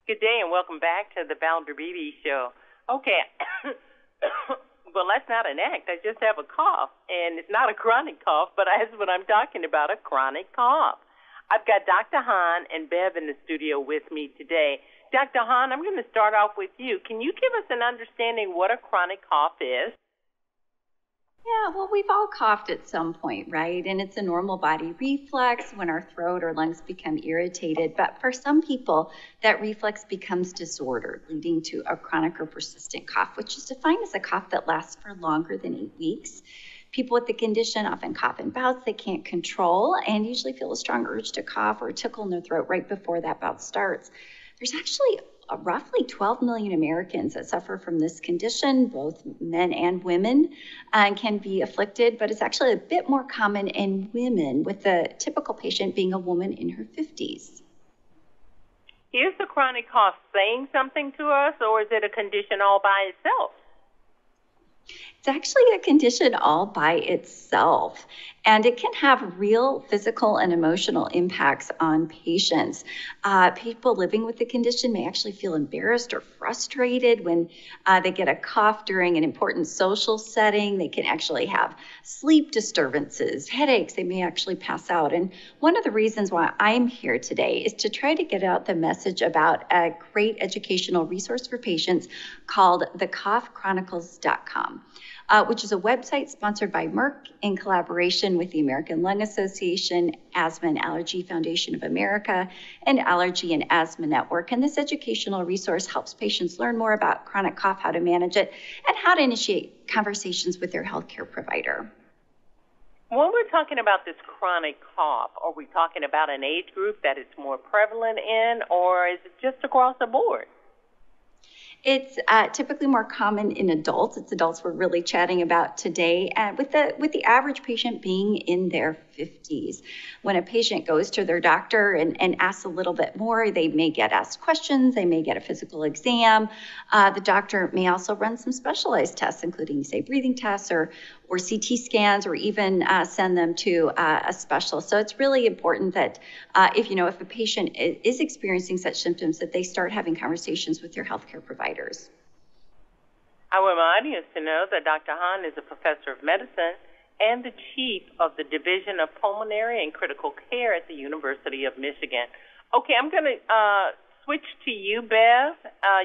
Good day and welcome back to the Valder Beebe Show. Okay, well, that's not an act. I just have a cough, and it's not a chronic cough, but that's what I'm talking about, a chronic cough. I've got Dr. Hahn and Bev in the studio with me today. Dr. Hahn, I'm going to start off with you. Can you give us an understanding what a chronic cough is? Yeah, well, we've all coughed at some point, right? And it's a normal body reflex when our throat or lungs become irritated. But for some people, that reflex becomes disordered, leading to a chronic or persistent cough, which is defined as a cough that lasts for longer than 8 weeks. People with the condition often cough in bouts they can't control and usually feel a strong urge to cough or tickle in their throat right before that bout starts. There's actually roughly 12 million Americans that suffer from this condition, both men and women, and can be afflicted, but it's actually a bit more common in women, with the typical patient being a woman in her 50s. Is the chronic cough saying something to us, or is it a condition all by itself? It's actually a condition all by itself, and it can have real physical and emotional impacts on patients. People living with the condition may actually feel embarrassed or frustrated when they get a cough during an important social setting. They can actually have sleep disturbances, headaches. They may actually pass out. And one of the reasons why I'm here today is to try to get out the message about a great educational resource for patients called thecoughchronicles.com. Which is a website sponsored by Merck in collaboration with the American Lung Association, Asthma and Allergy Foundation of America, and Allergy and Asthma Network. And this educational resource helps patients learn more about chronic cough, how to manage it, and how to initiate conversations with their healthcare provider. When we're talking about this chronic cough, are we talking about an age group that it's more prevalent in, or is it just across the board? It's typically more common in adults. It's adults we're really chatting about today, with the average patient being in their 50s. When a patient goes to their doctor and asks a little bit more, they may get asked questions, they may get a physical exam. The doctor may also run some specialized tests, including, say, breathing tests or CT scans, or even send them to a specialist. So it's really important that if a patient is experiencing such symptoms, that they start having conversations with their healthcare providers. I want my audience to know that Dr. Hahn is a professor of medicine and the chief of the Division of Pulmonary and Critical Care at the University of Michigan. Okay, I'm going to switch to you, Bev.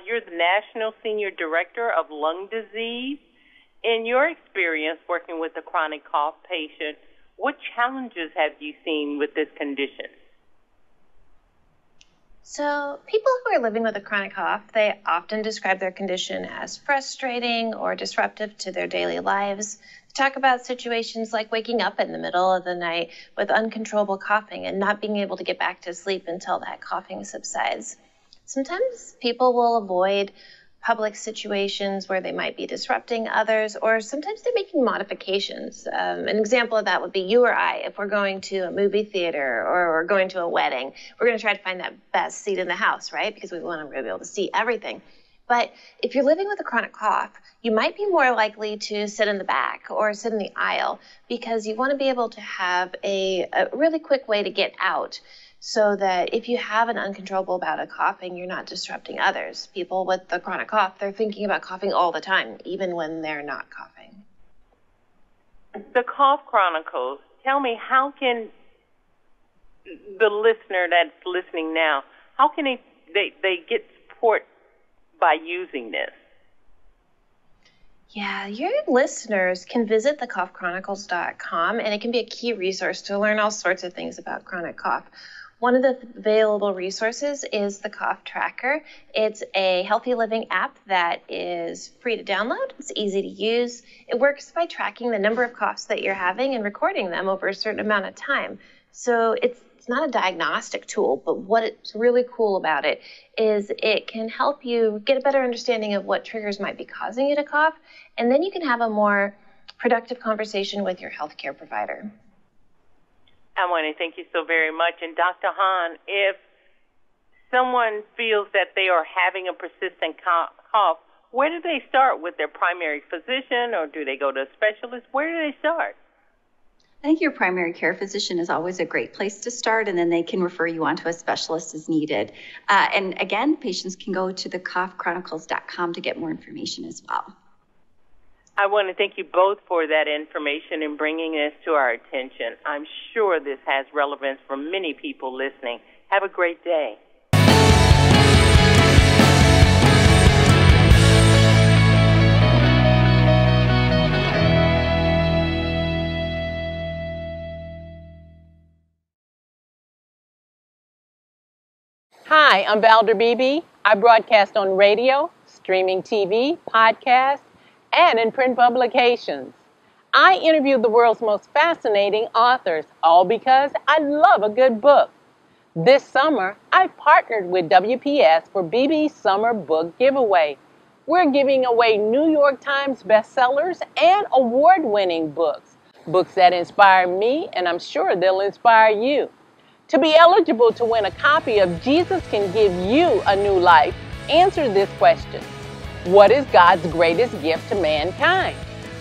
You're the National Senior Director of Lung Disease. In your experience working with a chronic cough patient, what challenges have you seen with this condition? So people who are living with a chronic cough, they often describe their condition as frustrating or disruptive to their daily lives. They talk about situations like waking up in the middle of the night with uncontrollable coughing and not being able to get back to sleep until that coughing subsides. Sometimes people will avoid public situations where they might be disrupting others, or sometimes they're making modifications. An example of that would be you or I. If we're going to a movie theater or we're going to a wedding, we're going to try to find that best seat in the house, right? Because we want to be able to see everything. But if you're living with a chronic cough, you might be more likely to sit in the back or sit in the aisle, because you want to be able to have a really quick way to get out, so that if you have an uncontrollable bout of coughing, you're not disrupting others. People with the chronic cough, they're thinking about coughing all the time, even when they're not coughing. The Cough Chronicles, tell me, how can the listener that's listening now, how can they get support by using this? Yeah, your listeners can visit thecoughchronicles.com, and it can be a key resource to learn all sorts of things about chronic cough. One of the available resources is the Cough Tracker. It's a healthy living app that is free to download. It's easy to use. It works by tracking the number of coughs that you're having and recording them over a certain amount of time. So it's not a diagnostic tool, but what's really cool about it is it can help you get a better understanding of what triggers might be causing you to cough, and then you can have a more productive conversation with your healthcare provider. I want to thank you so very much. And Dr. Hahn, if someone feels that they are having a persistent cough, where do they start? With their primary physician, or do they go to a specialist? Where do they start? I think your primary care physician is always a great place to start, and then they can refer you on to a specialist as needed. And again, patients can go to thecoughchronicles.com to get more information as well. I want to thank you both for that information and bringing this to our attention. I'm sure this has relevance for many people listening. Have a great day. Hi, I'm Valder Beebe. I broadcast on radio, streaming TV, podcast, and in print publications. I interview the world's most fascinating authors, all because I love a good book. This summer, I've partnered with WPS for Beebe's Summer Book Giveaway. We're giving away New York Times bestsellers and award-winning books. Books that inspire me, and I'm sure they'll inspire you. To be eligible to win a copy of Jesus Can Give You a New Life, answer this question. What is God's greatest gift to mankind?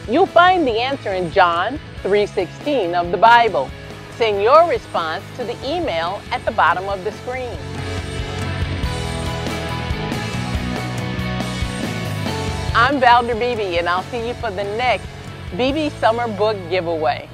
You'll find the answer in John 3:16 of the Bible. Send your response to the email at the bottom of the screen. I'm Valder Beebe, and I'll see you for the next Beebe Summer Book Giveaway.